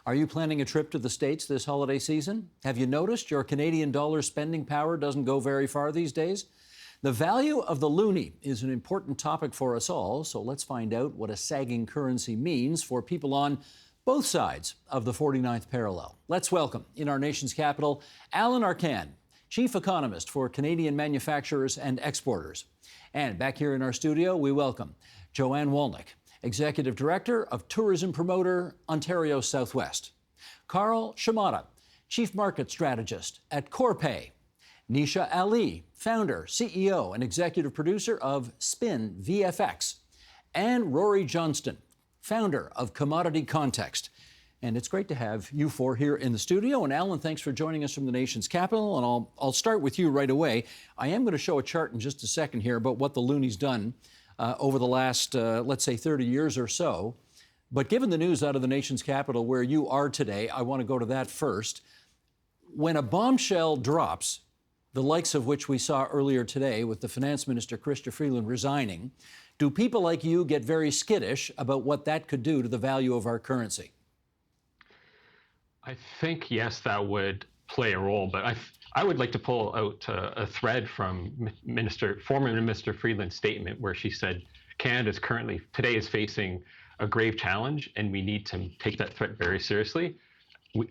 Are you planning a trip to the States this holiday season? Have you noticed your Canadian dollar spending power doesn't go very far these days? The value of the loonie is an important topic for us all, so let's find out what a sagging currency means for people on both sides of the 49th parallel. Let's welcome, in our nation's capital, Alan Arcand, Chief Economist for Canadian Manufacturers and Exporters. And back here in our studio, we welcome Joanne Wolnick, Executive Director of tourism promoter Ontario Southwest. Carl Shimada, Chief Market Strategist at Corpay. Nisha Ali, Founder, CEO, and Executive Producer of Spin VFX. And Rory Johnston, Founder of Commodity Context. And it's great to have you four here in the studio. And Alan, thanks for joining us from the nation's capital. And I'll start with you right away. I am going to show a chart in just a second here about what the loonie's done over the last, let's say, 30 years or so. But given the news out of the nation's capital where you are today, I want to go to that first. When a bombshell drops, the likes of which we saw earlier today with the Finance Minister, Chrystia Freeland, resigning, do people like you get very skittish about what that could do to the value of our currency? I think, yes, that would play a role, but I would like to pull out a thread from former Minister Freeland's statement where she said Canada is today is facing a grave challenge and we need to take that threat very seriously.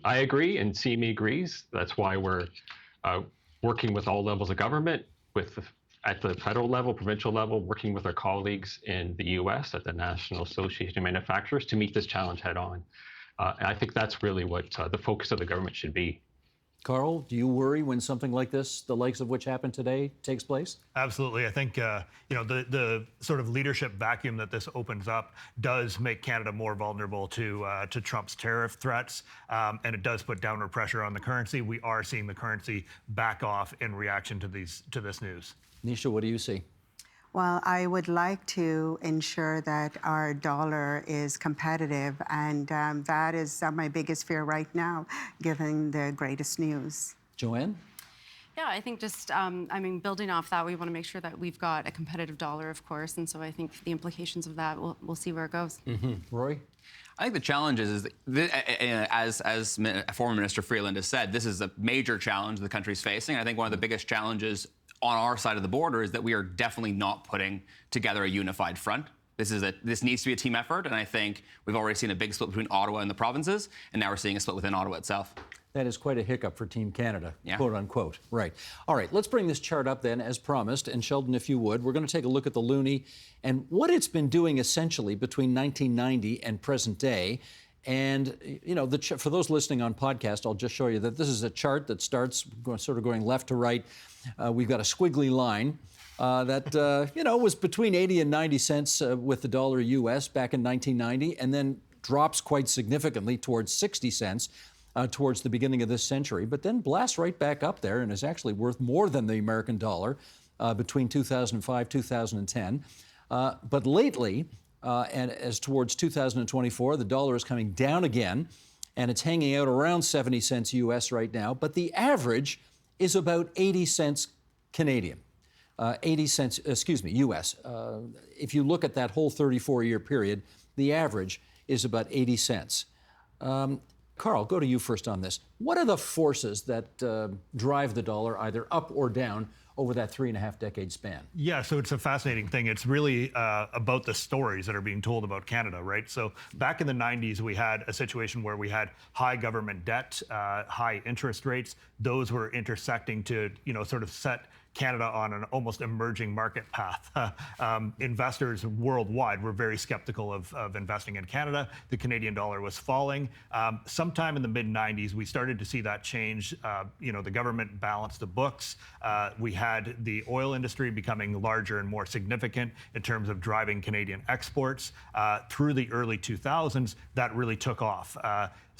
I agree and CME agrees. That's why we're working with all levels of government, at the federal level, provincial level, working with our colleagues in the US at the National Association of Manufacturers to meet this challenge head on. And I think that's really what the focus of the government should be. Carl, do you worry when something like this, the likes of which happened today, takes place? Absolutely. I think the sort of leadership vacuum that this opens up does make Canada more vulnerable to Trump's tariff threats, and it does put downward pressure on the currency. We are seeing the currency back off in reaction to this news. Nisha, what do you see? Well, I would like to ensure that our dollar is competitive, and that is my biggest fear right now, given the greatest news. Joanne? Yeah, I think just, building off that, we want to make sure that we've got a competitive dollar, of course, and so I think the implications of that, we'll see where it goes. Mm-hmm. Roy? I think the challenge is as former Minister Freeland has said, this is a major challenge the country's facing. I think one of the biggest challenges on our side of the border is that we are definitely not putting together a unified front. This needs to be a team effort, and I think we've already seen a big split between Ottawa and the provinces, and now we're seeing a split within Ottawa itself. That is quite a hiccup for Team Canada, yeah. Quote unquote. Right. All right, let's bring this chart up then, as promised. And Sheldon, if you would, we're going to take a look at the loonie and what it's been doing essentially between 1990 and present day. And, for those listening on podcast, I'll just show you that this is a chart that starts sort of going left to right. We've got a squiggly line that, was between 80 and 90 cents with the dollar US back in 1990, and then drops quite significantly towards 60 cents towards the beginning of this century, but then blasts right back up there and is actually worth more than the American dollar between 2005, 2010. But lately, and as towards 2024, the dollar is coming down again, and it's hanging out around 70 cents US right now, but the average is about 80 cents Canadian. 80 cents, US. If you look at that whole 34-year period, the average is about 80 cents. Carl, go to you first on this. What are the forces that drive the dollar either up or down over that 3.5-decade span? Yeah, so it's a fascinating thing. It's really about the stories that are being told about Canada, right? So back in the 90s, we had a situation where we had high government debt, high interest rates. Those were intersecting to, sort of set Canada on an almost emerging market path. Investors worldwide were very skeptical of investing in Canada. The Canadian dollar was falling. Sometime in the mid-90s, we started to see that change. The government balanced the books. We had the oil industry becoming larger and more significant in terms of driving Canadian exports. Through the early 2000s, that really took off.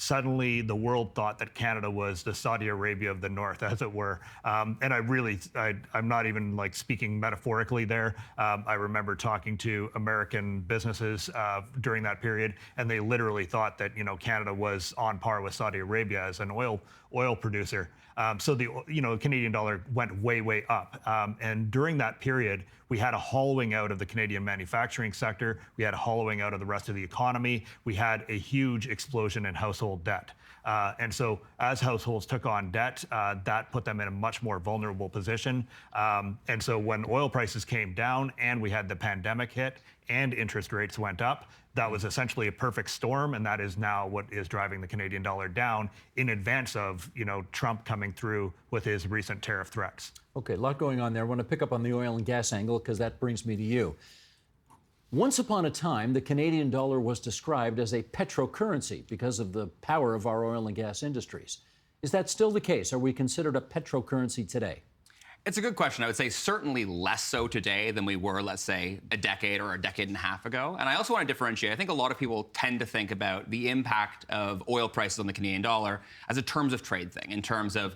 Suddenly, the world thought that Canada was the Saudi Arabia of the North, as it were. And I I'm not even like speaking metaphorically there. I remember talking to American businesses during that period, and they literally thought that Canada was on par with Saudi Arabia as an oil producer. So the Canadian dollar went way up, and during that period, we had a hollowing out of the Canadian manufacturing sector. We had a hollowing out of the rest of the economy. We had a huge explosion in household debt. And so as households took on debt, that put them in a much more vulnerable position. And so when oil prices came down and we had the pandemic hit and interest rates went up, that was essentially a perfect storm, and that is now what is driving the Canadian dollar down in advance of Trump coming through with his recent tariff threats. Okay, a lot going on there. I want to pick up on the oil and gas angle because that brings me to you. Once upon a time, the Canadian dollar was described as a petro-currency because of the power of our oil and gas industries. Is that still the case? Are we considered a petro-currency today? It's a good question. I would say certainly less so today than we were, let's say, a decade or a decade and a half ago. And I also want to differentiate. I think a lot of people tend to think about the impact of oil prices on the Canadian dollar as a terms of trade thing, in terms of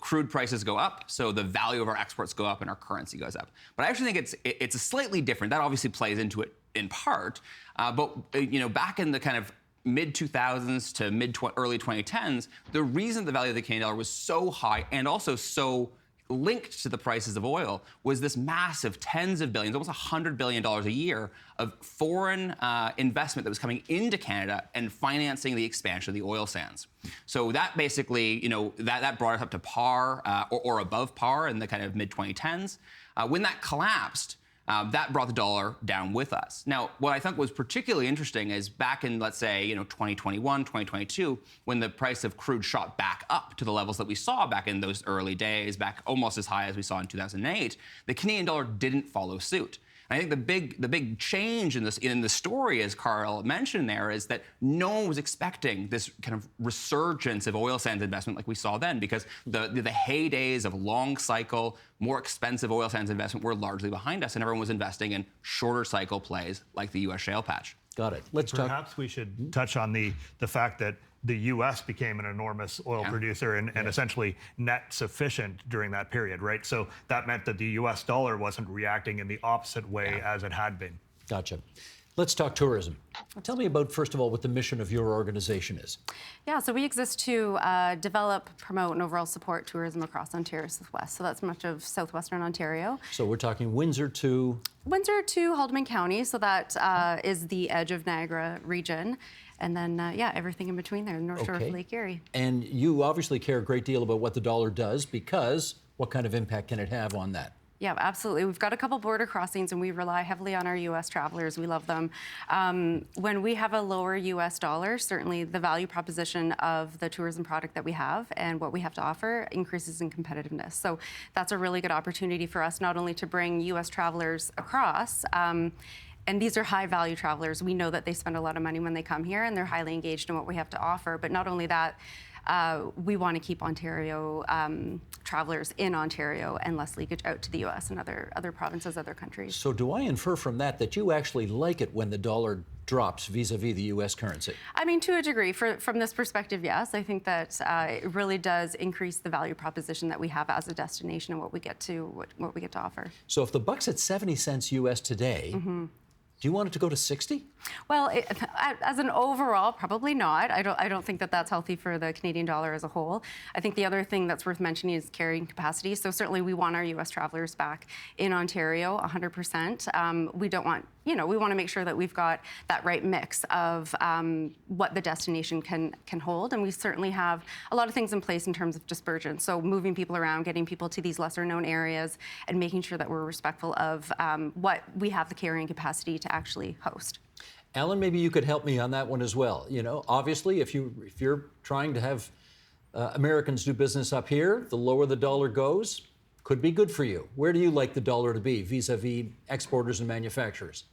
crude prices go up, so the value of our exports go up and our currency goes up. But I actually think it's a slightly different. That obviously plays into it in part. But back in the kind of mid-2000s to early 2010s, the reason the value of the Canadian dollar was so high and also so linked to the prices of oil was this massive tens of billions, almost $100 billion a year of foreign investment that was coming into Canada and financing the expansion of the oil sands. So that basically, that brought us up to par or above par in the kind of mid-2010s. When that collapsed, that brought the dollar down with us. Now, what I think was particularly interesting is back in, let's say, 2021, 2022, when the price of crude shot back up to the levels that we saw back in those early days, back almost as high as we saw in 2008, the Canadian dollar didn't follow suit. And I think the big change in the story, as Carl mentioned there, is that no one was expecting this kind of resurgence of oil sands investment like we saw then, because the heydays of long cycle, more expensive oil sands investment were largely behind us, and everyone was investing in shorter cycle plays like the U.S. shale patch. Got it. Let's talk. Perhaps we should touch on the fact that the U.S. became an enormous oil producer and essentially net sufficient during that period, right? So that meant that the U.S. dollar wasn't reacting in the opposite way as it had been. Gotcha. Let's talk tourism. Tell me about, first of all, what the mission of your organization is. Yeah, so we exist to develop, promote, and overall support tourism across Ontario Southwest. So that's much of southwestern Ontario. So we're talking Windsor to Haldimand County. So that is the edge of Niagara region. And then, everything in between there, North Shore of Lake Erie. And you obviously care a great deal about what the dollar does, because what kind of impact can it have on that? Yeah, absolutely. We've got a couple border crossings, and we rely heavily on our U.S. travelers. We love them. When we have a lower U.S. dollar, certainly the value proposition of the tourism product that we have and what we have to offer increases in competitiveness. So that's a really good opportunity for us, not only to bring U.S. travelers across, and these are high-value travelers. We know that they spend a lot of money when they come here, and they're highly engaged in what we have to offer. But not only that, we want to keep Ontario travelers in Ontario and less leakage out to the U.S. and other provinces, other countries. So do I infer from that you actually like it when the dollar drops vis-a-vis the U.S. currency? I mean, to a degree. From this perspective, yes. I think that it really does increase the value proposition that we have as a destination and what we get to offer. So if the buck's at 70 cents U.S. today, do you want it to go to 60? Well, as an overall, probably not. I don't think that that's healthy for the Canadian dollar as a whole. I think the other thing that's worth mentioning is carrying capacity. So certainly we want our U.S. travelers back in Ontario 100%. We don't want, we want to make sure that we've got that right mix of what the destination can hold. And we certainly have a lot of things in place in terms of dispersion. So moving people around, getting people to these lesser known areas, and making sure that we're respectful of what we have the carrying capacity to actually host. Alan, maybe you could help me on that one as well. Obviously, if you're trying to have Americans do business up here, the lower the dollar goes, could be good for you. Where do you like the dollar to be vis-a-vis exporters and manufacturers?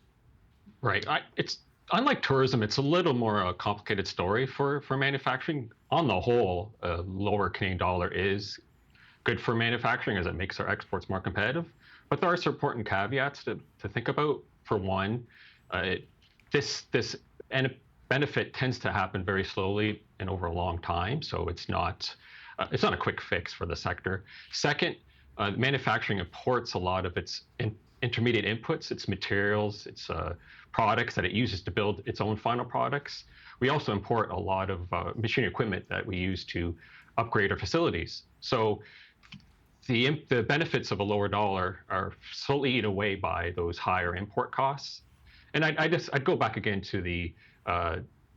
Right. It's unlike tourism. It's a little more a complicated story for manufacturing. On the whole, a lower Canadian dollar is good for manufacturing as it makes our exports more competitive. But there are some important caveats to think about. For one, this benefit tends to happen very slowly and over a long time, so it's not a quick fix for the sector. Second, manufacturing imports a lot of its intermediate inputs, its materials, its products that it uses to build its own final products. We also import a lot of machinery equipment that we use to upgrade our facilities. So the benefits of a lower dollar are slowly eaten away by those higher import costs. And I'd go back again to the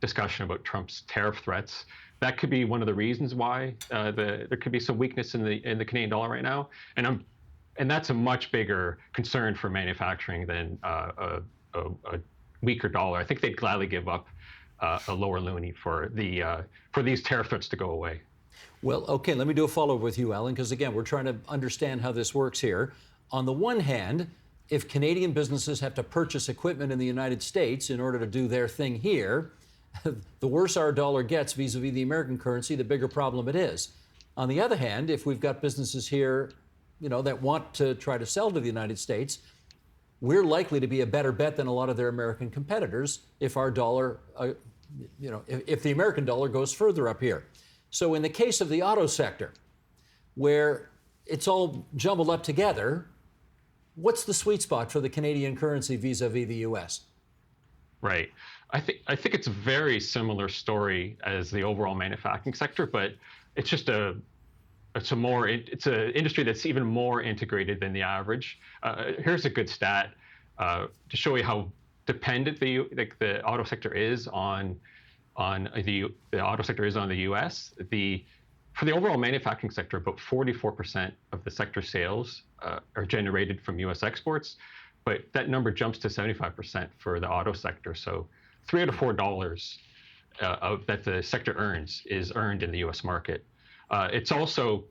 discussion about Trump's tariff threats. That could be one of the reasons why there could be some weakness in the Canadian dollar right now. And that's a much bigger concern for manufacturing than a weaker dollar. I think they'd gladly give up a lower loonie for these tariff threats to go away. Well, okay, let me do a follow-up with you, Alan, because again, we're trying to understand how this works here. On the one hand, if Canadian businesses have to purchase equipment in the United States in order to do their thing here, the worse our dollar gets vis-a-vis the American currency, the bigger problem it is. On the other hand, if we've got businesses here, that want to try to sell to the United States, we're likely to be a better bet than a lot of their American competitors if our dollar, if the American dollar goes further up here. So in the case of the auto sector, where it's all jumbled up together, what's the sweet spot for the Canadian currency vis-a-vis the U.S.? Right. I think it's a very similar story as the overall manufacturing sector, but it's just it's an industry that's even more integrated than the average. Here's a good stat to show you how dependent the auto sector is on the U.S. For the overall manufacturing sector, about 44% of the sector sales are generated from U.S. exports, but that number jumps to 75% for the auto sector. So $3 out of $4 that the sector earns is earned in the U.S. market. It's also,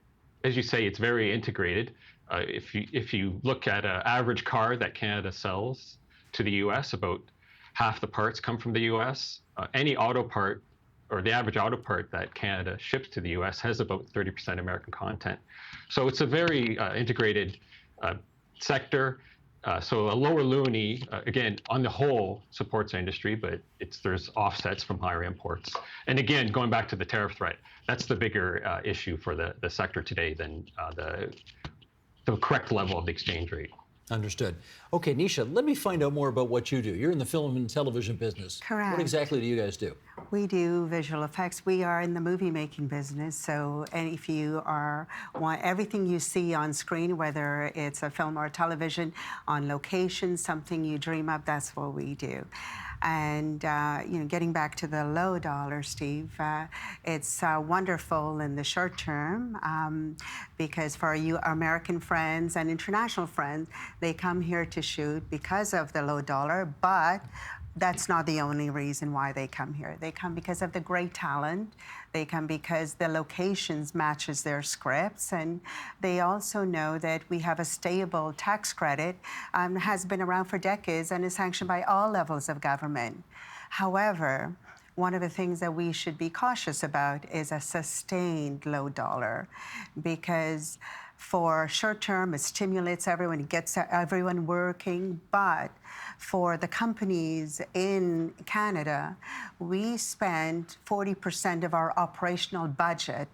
as you say, it's very integrated. If you look at an average car that Canada sells to the U.S., about half the parts come from the U.S. Any auto part, or the average auto part that Canada ships to the U.S. has about 30% American content. So it's a very integrated sector. So a lower loonie, again, on the whole, supports our industry, but there's offsets from higher imports. And again, going back to the tariff threat, that's the bigger issue for the sector today than the correct level of the exchange rate. Understood. Okay, Nisha, let me find out more about what you do. You're in the film and television business. Correct. What exactly do you guys do? We do visual effects. We are in the movie making business. So, and if you want everything you see on screen, whether it's a film or television, on location, something you dream up, that's what we do. And getting back to the low dollar, Steve, it's wonderful in the short term because for you American friends and international friends, they come here to shoot because of the low dollar, but that's not the only reason why they come here. They come because of the great talent. They come because the locations matches their scripts, and they also know that we have a stable tax credit, has been around for decades and is sanctioned by all levels of government. However, one of the things that we should be cautious about is a sustained low dollar, because for short term, it stimulates everyone, it gets everyone working, but for the companies in Canada, we spend 40% of our operational budget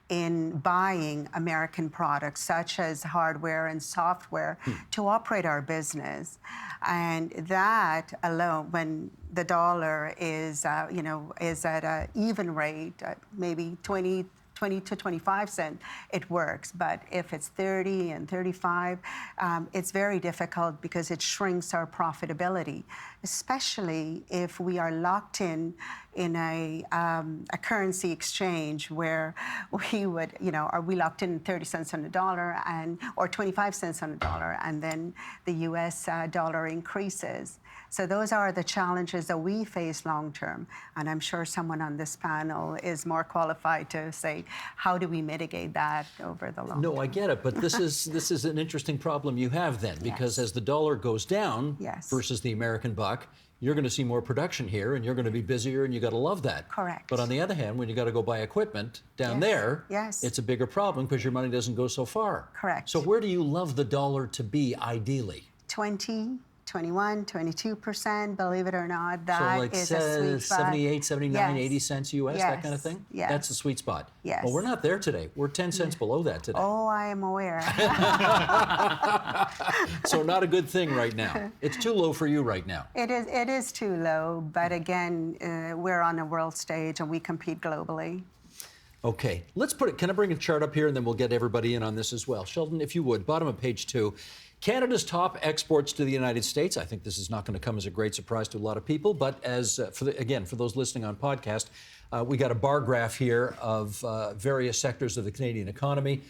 in buying American products, such as hardware and software, to operate our business. And that alone, when the dollar is at an even rate, maybe 20 to 25 cents, it works. But if it's 30 and 35, it's very difficult because it shrinks our profitability, especially if we are locked in a currency exchange where we would, are we locked in 30 cents on the dollar or 25 cents on the dollar, and then the US dollar increases. So those are the challenges that we face long term. And I'm sure someone on this panel is more qualified to say, how do we mitigate that over the long term? No, I get it, but this is an interesting problem you have then, because as the dollar goes down versus the American buck, you're going to see more production here, and you're going to be busier, and you got to love that. Correct. But on the other hand, when you got to go buy equipment down there, it's a bigger problem because your money doesn't go so far. Correct. So where do you love the dollar to be ideally? 20 21, 22%, believe it or not. So That like is a sweet spot. 78, 79, Yes. 80 cents US, that kind of Yes. thing? Yes. That's the sweet spot. Yes. Well, we're not there today. We're 10 cents below that today. Oh, I am aware. So not a good thing right now. It's too low for you right now. It is too low, but again, we're on a world stage and we compete globally. Okay, let's put it, can I bring a chart up here and then we'll get everybody in on this as well. Sheldon, if you would, bottom of page 2. Canada's top exports to the United States. I think this is not going to come as a great surprise to a lot of people, but as for those listening on podcast, we got a bar graph here of various sectors of the Canadian economy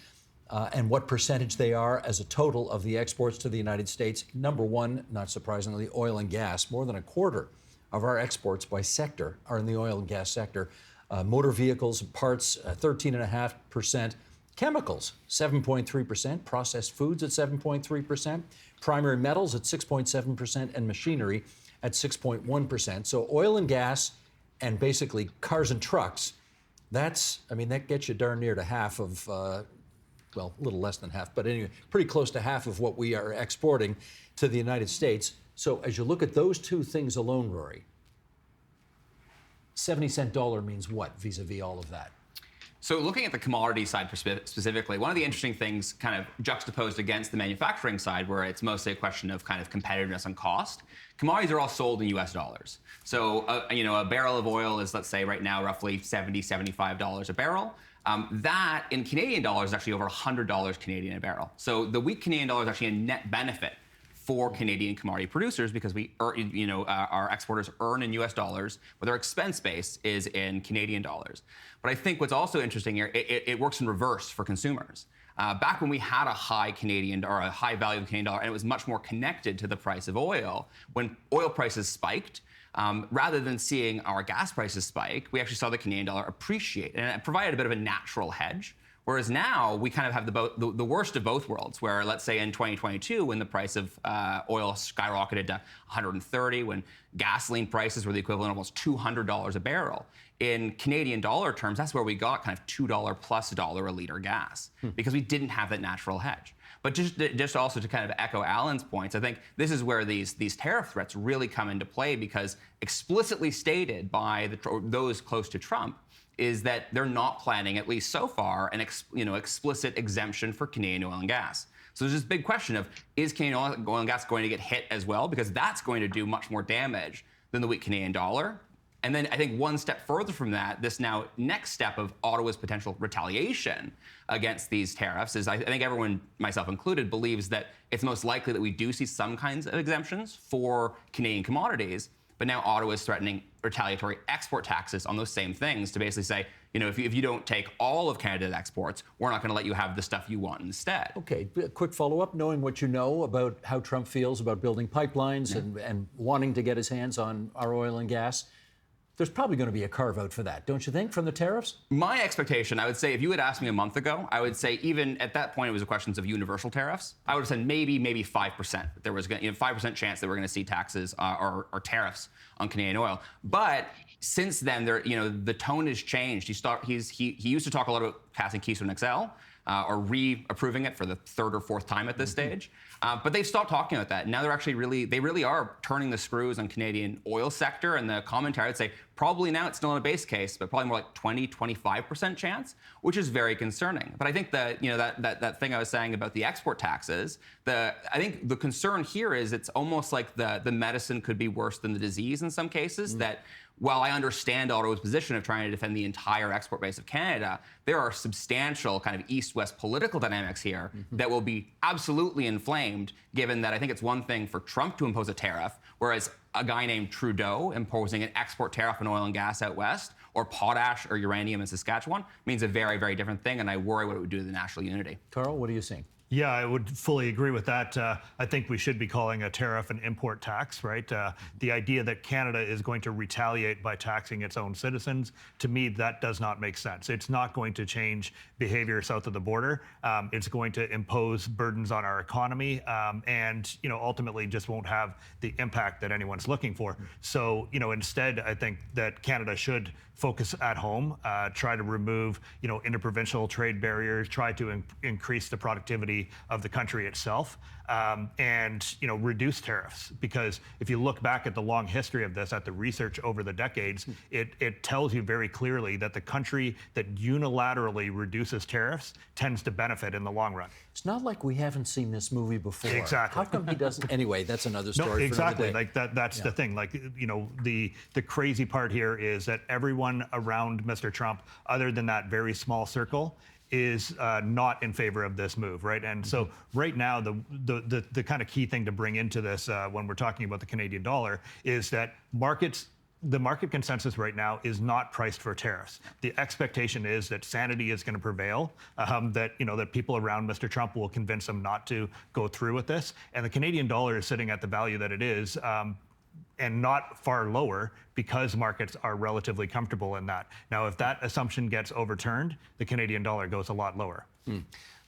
and what percentage they are as a total of the exports to the United States. Number one, not surprisingly, oil and gas. More than a quarter of our exports by sector are in the oil and gas sector. Motor vehicles and parts, 13.5%. Chemicals, 7.3%. Processed foods at 7.3%. Primary metals at 6.7%. And machinery at 6.1%. So oil and gas and basically cars and trucks, that gets you darn near to half of, well, a little less than half, but anyway, pretty close to half of what we are exporting to the United States. So as you look at those two things alone, Rory, 70-cent dollar means what vis-a-vis all of that? So looking at the commodity side specifically, one of the interesting things kind of juxtaposed against the manufacturing side, where it's mostly a question of kind of competitiveness and cost, commodities are all sold in US dollars. So, a barrel of oil is, let's say right now, roughly $70, $75 a barrel. That in Canadian dollars is actually over $100 Canadian a barrel. So the weak Canadian dollar is actually a net benefit for Canadian commodity producers because our exporters earn in US dollars, but their expense base is in Canadian dollars. But I think what's also interesting here, it works in reverse for consumers. Back when we had a high Canadian or a high value of Canadian dollar, and it was much more connected to the price of oil, when oil prices spiked, rather than seeing our gas prices spike, we actually saw the Canadian dollar appreciate, and it provided a bit of a natural hedge. Whereas now we kind of have the worst of both worlds, where let's say in 2022, when the price of oil skyrocketed to 130, when gasoline prices were the equivalent of almost $200 a barrel, in Canadian dollar terms, that's where we got kind of $2 plus dollar a liter gas, because we didn't have that natural hedge. But just also to kind of echo Alan's points, I think this is where these tariff threats really come into play, because explicitly stated by those close to Trump is that they're not planning, at least so far, an explicit exemption for Canadian oil and gas. So there's this big question of, is Canadian oil and gas going to get hit as well? Because that's going to do much more damage than the weak Canadian dollar. And then I think one step further from that, this now next step of Ottawa's potential retaliation against these tariffs is, I think everyone, myself included, believes that it's most likely that we do see some kinds of exemptions for Canadian commodities. But now Ottawa is threatening retaliatory export taxes on those same things to basically say, if you don't take all of Canada's exports, we're not going to let you have the stuff you want instead. Okay, a quick follow-up, knowing what you know about how Trump feels about building pipelines and wanting to get his hands on our oil and gas, there's probably going to be a carve-out for that, don't you think, from the tariffs? My expectation, I would say, if you had asked me a month ago, I would say even at that point it was a question of universal tariffs. I would have said maybe 5%. There was 5% chance that we're going to see taxes or tariffs on Canadian oil. But since then, the tone has changed. He used to talk a lot about passing Keystone XL or re-approving it for the third or fourth time at this stage. But they've stopped talking about that. Now they're actually really are turning the screws on Canadian oil sector. And the commentary, I'd say, probably now it's still in a base case, but probably more like 25% chance, which is very concerning. But I think that thing I was saying about the export taxes, I think the concern here is it's almost like the medicine could be worse than the disease in some cases. That while I understand Ottawa's position of trying to defend the entire export base of Canada, there are substantial kind of east-west political dynamics here that will be absolutely inflamed, given that I think it's one thing for Trump to impose a tariff, whereas a guy named Trudeau imposing an export tariff on oil and gas out west, or potash or uranium in Saskatchewan, means a very, very different thing, and I worry what it would do to the national unity. Carl, what are you seeing? Yeah, I would fully agree with that. I think we should be calling a tariff an import tax, right? The idea that Canada is going to retaliate by taxing its own citizens, to me, that does not make sense. It's not going to change behavior south of the border. It's going to impose burdens on our economy, and ultimately just won't have the impact that anyone's looking for. So, instead, I think that Canada should focus at home, try to remove, interprovincial trade barriers, try to increase the productivity of the country itself. and reduce tariffs. Because if you look back at the long history of this, at the research over the decades, it tells you very clearly that the country that unilaterally reduces tariffs tends to benefit in the long run. It's not like we haven't seen this movie before. Exactly. How come he doesn't? Anyway, that's another story. No, for exactly. another day. Like that's the thing. Like, the crazy part here is that everyone around Mr. Trump, other than that very small circle, is not in favor of this move, right? And so right now, the kind of key thing to bring into this when we're talking about the Canadian dollar is that the market consensus right now is not priced for tariffs. The expectation is that sanity is going to prevail, that people around Mr. Trump will convince them not to go through with this. And the Canadian dollar is sitting at the value that it is, and not far lower, because markets are relatively comfortable in that. Now, if that assumption gets overturned, the Canadian dollar goes a lot lower.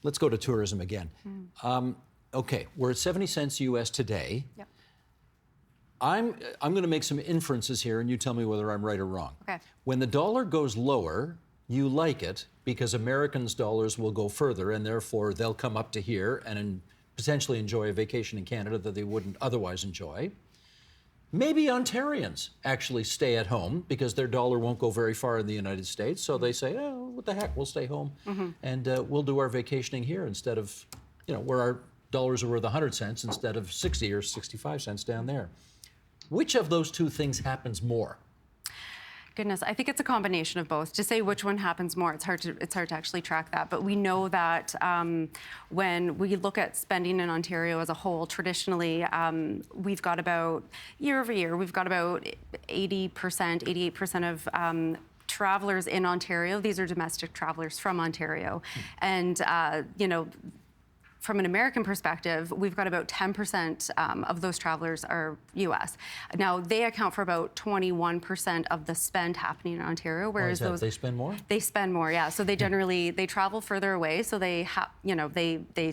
Let's go to tourism again. Okay, we're at 70 cents US today. Yep. I'm going to make some inferences here, and you tell me whether I'm right or wrong. Okay. When the dollar goes lower, you like it because Americans' dollars will go further, and therefore they'll come up to here and potentially enjoy a vacation in Canada that they wouldn't otherwise enjoy. Maybe Ontarians actually stay at home because their dollar won't go very far in the United States. So they say, oh, what the heck, we'll stay home and we'll do our vacationing here instead of, where our dollars are worth 100 cents instead of 60 or 65 cents down there. Which of those two things happens more? Goodness, I think it's a combination of both. To say which one happens more, it's hard to actually track that. But we know that when we look at spending in Ontario as a whole, traditionally, we've got about, year over year, we've got about 80%, 88% of travelers in Ontario. These are domestic travelers from Ontario. And, from an American perspective, we've got about 10% of those travelers are U.S. Now, they account for about 21% of the spend happening in Ontario, whereas Why is that? They spend more? They spend more, yeah. So they generally, they travel further away, so they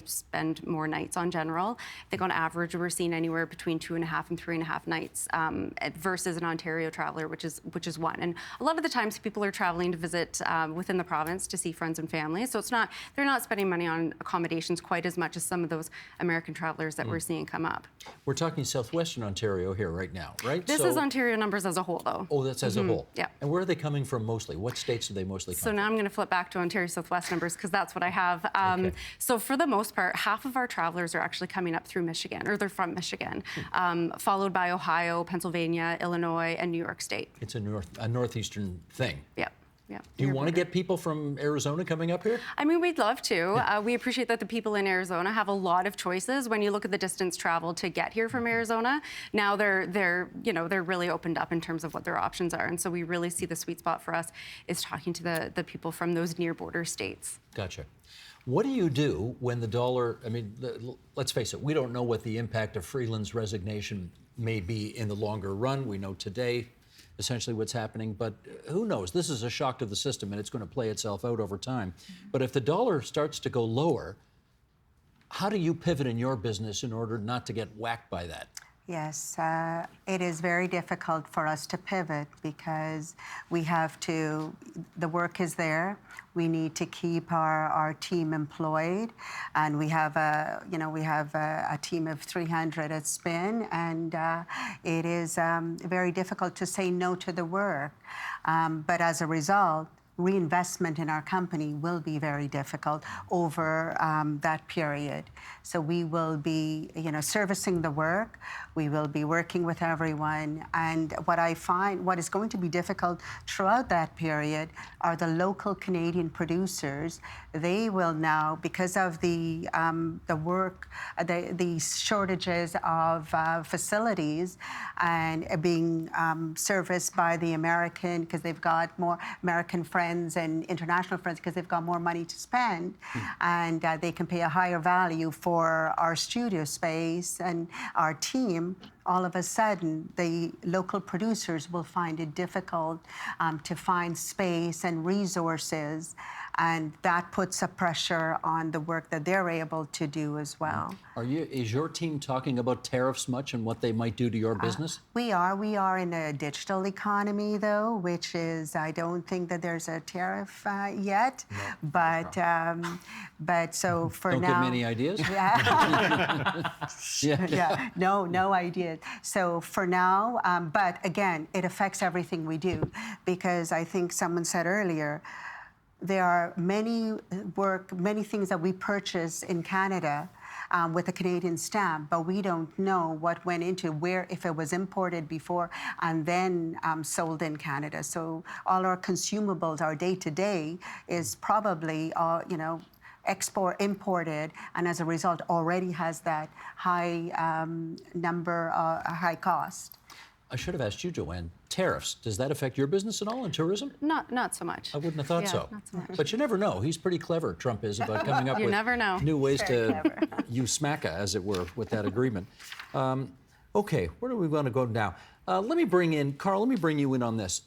spend more nights on general. I think on average, we're seeing anywhere between 2.5 and 3.5 nights versus an Ontario traveler, which is one. And a lot of the times, people are traveling to visit within the province to see friends and family. So they're not spending money on accommodations quite as much as some of those American travelers that we're seeing come up. We're talking southwestern Ontario here right now, right? This is Ontario numbers as a whole, though. Oh, that's as a whole? Yeah. And where are they coming from mostly? What states do they mostly come So from? now I'm going to flip back to Ontario Southwest numbers because that's what I have. Okay. So for the most part, half of our travelers are actually coming up through Michigan, or they're from Michigan, followed by Ohio, Pennsylvania, Illinois, and New York State. It's a northeastern thing. Yep. Yeah. Do you want to get people from Arizona coming up here? I mean, we'd love to. We appreciate that the people in Arizona have a lot of choices. When you look at the distance traveled to get here from Arizona, now they're really opened up in terms of what their options are. And so we really see the sweet spot for us is talking to the people from those near border states. Gotcha. What do you do when the dollar, let's face it, we don't know what the impact of Freeland's resignation may be in the longer run. We know today essentially what's happening, but who knows? This is a shock to the system and it's going to play itself out over time. But if the dollar starts to go lower, how do you pivot in your business in order not to get whacked by that? Yes, it is very difficult for us to pivot because we have to, the work is there. We need to keep our team employed, and we have a team of 300 at Spin, and it is very difficult to say no to the work. But as a result, reinvestment in our company will be very difficult over that period. So we will be, servicing the work. We will be working with everyone. And what I find, what is going to be difficult throughout that period are the local Canadian producers. They will now, because of the work, the shortages of facilities and being serviced by the American, because they've got more American friends and international friends because they've got more money to spend, and they can pay a higher value for our studio space and our team. All of a sudden, the local producers will find it difficult to find space and resources. and that puts a pressure on the work that they're able to do as well. Is your team talking about tariffs much and what they might do to your business? We are in a digital economy, though, which is, I don't think that there's a tariff yet. But so for Don't now. give me any ideas? Yeah, no ideas. So for now, but again, it affects everything we do, because I think someone said earlier, there are many things that we purchase in Canada with a Canadian stamp, but we don't know what went into where, if it was imported before and then sold in Canada. So all our consumables, our day-to-day is probably, imported, and as a result already has that high high cost. I should have asked you, Joanne, tariffs, does that affect your business at all in tourism? Not so much. I wouldn't have thought so. Not so much. But you never know. He's pretty clever, Trump is, about coming up You with never know. new ways Very to clever. use SMACA, as it were, with that agreement. Okay, where do we want to go now? Let me bring in, Carl, let me bring you in on this.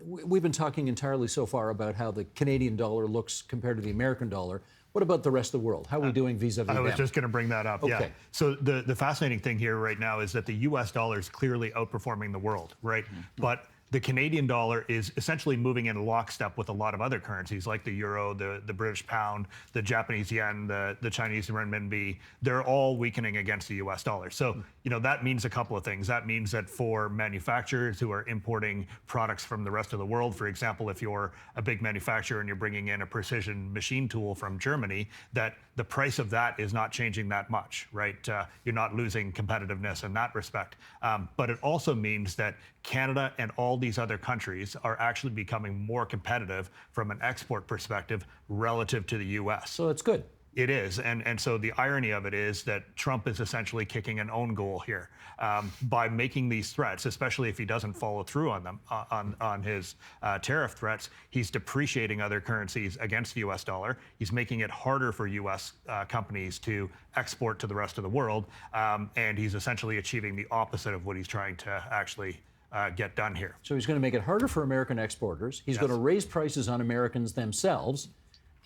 We've been talking entirely so far about how the Canadian dollar looks compared to the American dollar. What about the rest of the world? How are we doing vis-a-vis I was them? just going to bring that up. Yeah. Okay. So the fascinating thing here right now is that the U.S. dollar is clearly outperforming the world, right? But the Canadian dollar is essentially moving in lockstep with a lot of other currencies like the euro, the British pound, the Japanese yen, the Chinese renminbi. They're all weakening against the US dollar. So, that means a couple of things. That means that for manufacturers who are importing products from the rest of the world, for example, if you're a big manufacturer and you're bringing in a precision machine tool from Germany, that the price of that is not changing that much, right? You're not losing competitiveness in that respect. But it also means that Canada and all these other countries are actually becoming more competitive from an export perspective relative to the US. So it's good. It is, and so the irony of it is that Trump is essentially kicking an own goal here by making these threats, especially if he doesn't follow through on them, on his tariff threats. He's depreciating other currencies against the U.S. dollar. He's making it harder for U.S. Companies to export to the rest of the world, and he's essentially achieving the opposite of what he's trying to actually get done here. So he's going to make it harder for American exporters. He's going to raise prices on Americans themselves,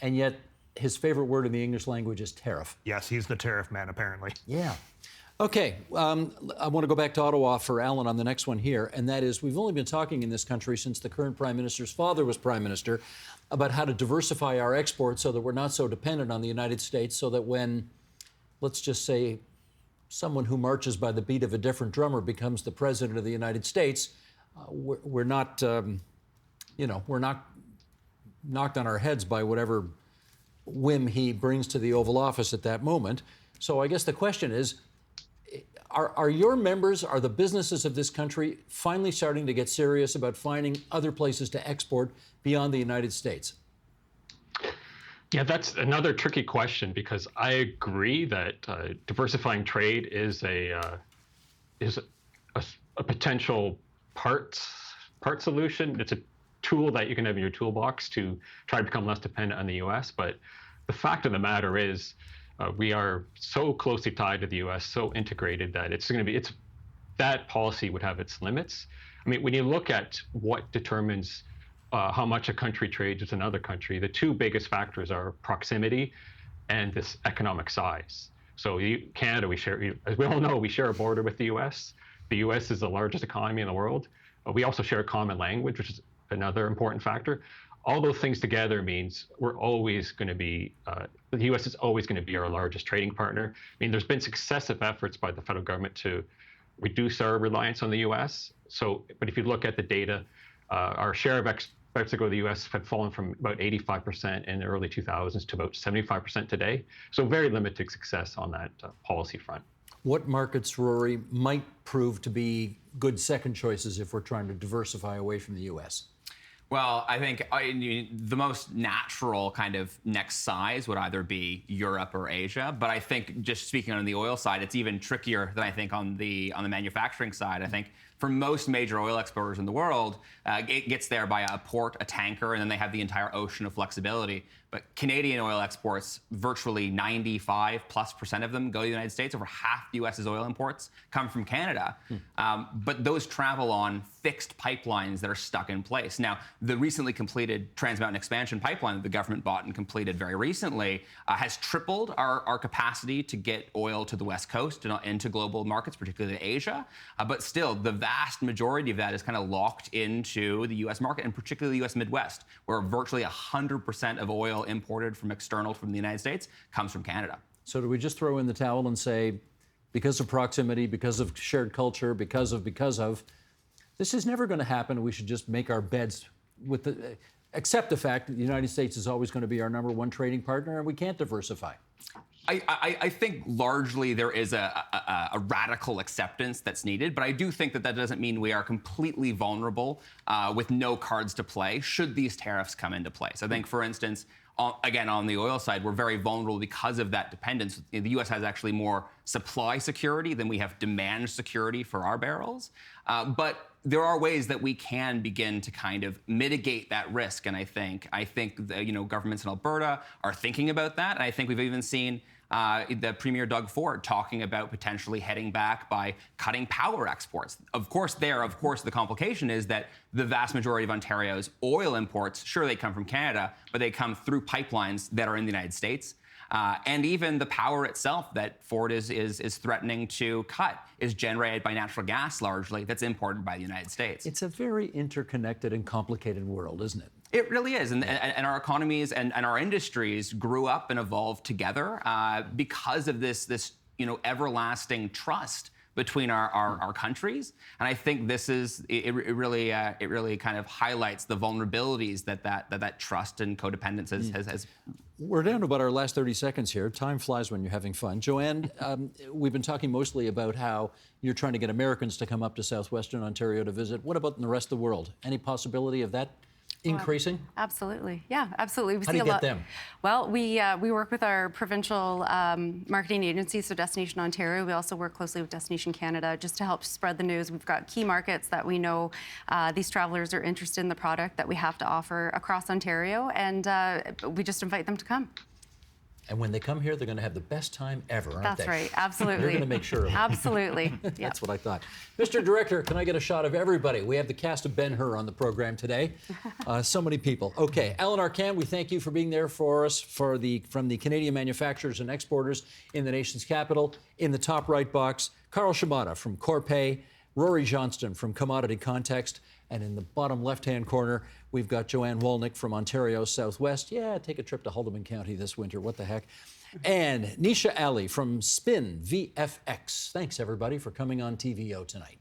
and yet his favorite word in the English language is tariff. Yes, he's the tariff man, apparently. Yeah. Okay, I want to go back to Ottawa for Alan on the next one here, and that is we've only been talking in this country since the current Prime Minister's father was Prime Minister about how to diversify our exports so that we're not so dependent on the United States, so that when, let's just say, someone who marches by the beat of a different drummer becomes the President of the United States, we're not, we're not knocked on our heads by whatever whim he brings to the Oval Office at that moment. So I guess the question is, are your members, are the businesses of this country finally starting to get serious about finding other places to export beyond the United States? Yeah, that's another tricky question, because I agree that diversifying trade is a potential part solution. It's a tool that you can have in your toolbox to try to become less dependent on the U.S. But the fact of the matter is, we are so closely tied to the U.S., so integrated that that policy would have its limits. I mean, when you look at what determines how much a country trades with another country, the two biggest factors are proximity and this economic size. So Canada, as we all know, we share a border with the U.S. The U.S. is the largest economy in the world. We also share a common language, which is another important factor. All those things together means we're always going to be, the U.S. is always going to be our largest trading partner. I mean, there's been successive efforts by the federal government to reduce our reliance on the U.S. But if you look at the data, our share of exports that go to the U.S. had fallen from about 85% in the early 2000s to about 75% today. So very limited success on that policy front. What markets, Rory, might prove to be good second choices if we're trying to diversify away from the U.S.? Well, I think the most natural kind of next size would either be Europe or Asia. But I think, just speaking on the oil side, it's even trickier than I think on the manufacturing side. I think For most major oil exporters in the world, it gets there by a port, a tanker, and then they have the entire ocean of flexibility. But Canadian oil exports, virtually 95+% of them go to the United States. Over half the U.S.'s oil imports come from Canada. But those travel on fixed pipelines that are stuck in place. Now, the recently completed Trans Mountain Expansion pipeline that the government bought and completed very recently has tripled our capacity to get oil to the West Coast and into global markets, particularly Asia. But still, the vast majority of that is kind of locked into the U.S. market, and particularly the U.S. Midwest, where virtually 100% of oil imported from the United States comes from Canada. So do we just throw in the towel and say, because of proximity, because of shared culture, because of, this is never going to happen. We should just make our beds accept the fact that the United States is always going to be our #1 trading partner and we can't diversify. I think largely there is a radical acceptance that's needed, but I do think that doesn't mean we are completely vulnerable with no cards to play should these tariffs come into place. I think, for instance, again, on the oil side, we're very vulnerable because of that dependence. The U.S. has actually more supply security than we have demand security for our barrels. But there are ways that we can begin to kind of mitigate that risk. And I think governments in Alberta are thinking about that. And I think we've even seen the Premier Doug Ford talking about potentially heading back by cutting power exports. Of course, the complication is that the vast majority of Ontario's oil imports, sure, they come from Canada, but they come through pipelines that are in the United States. And even the power itself that Ford is threatening to cut is generated by natural gas largely that's imported by the United States. It's a very interconnected and complicated world, isn't it? It really is. And our economies and our industries grew up and evolved together because of this everlasting trust between our countries. And I think it really kind of highlights the vulnerabilities that trust and codependence has. We're down to about our last 30 seconds here. Time flies when you're having fun. Joanne, we've been talking mostly about how you're trying to get Americans to come up to southwestern Ontario to visit. What about in the rest of the world? Any possibility of that increasing? Absolutely. Yeah, absolutely. How do you get them? Well, we work with our provincial marketing agencies, so Destination Ontario. We also work closely with Destination Canada just to help spread the news. We've got key markets that we know these travelers are interested in the product that we have to offer across Ontario, and we just invite them to come. And when they come here, they're going to have the best time ever, aren't they? That's right, absolutely. You're going to make sure of it. Absolutely. Yep. That's what I thought. Mr. Director, can I get a shot of everybody? We have the cast of Ben-Hur on the program today. So many people. Okay, Alan Arcand, we thank you for being there for us from the Canadian manufacturers and exporters in the nation's capital. In the top right box, Carl Shimada from Corpay, Rory Johnston from Commodity Context, and in the bottom left-hand corner, we've got Joanne Wolnick from Ontario Southwest. Yeah, take a trip to Haldimand County this winter. What the heck? And Nisha Ali from Spin VFX. Thanks, everybody, for coming on TVO tonight.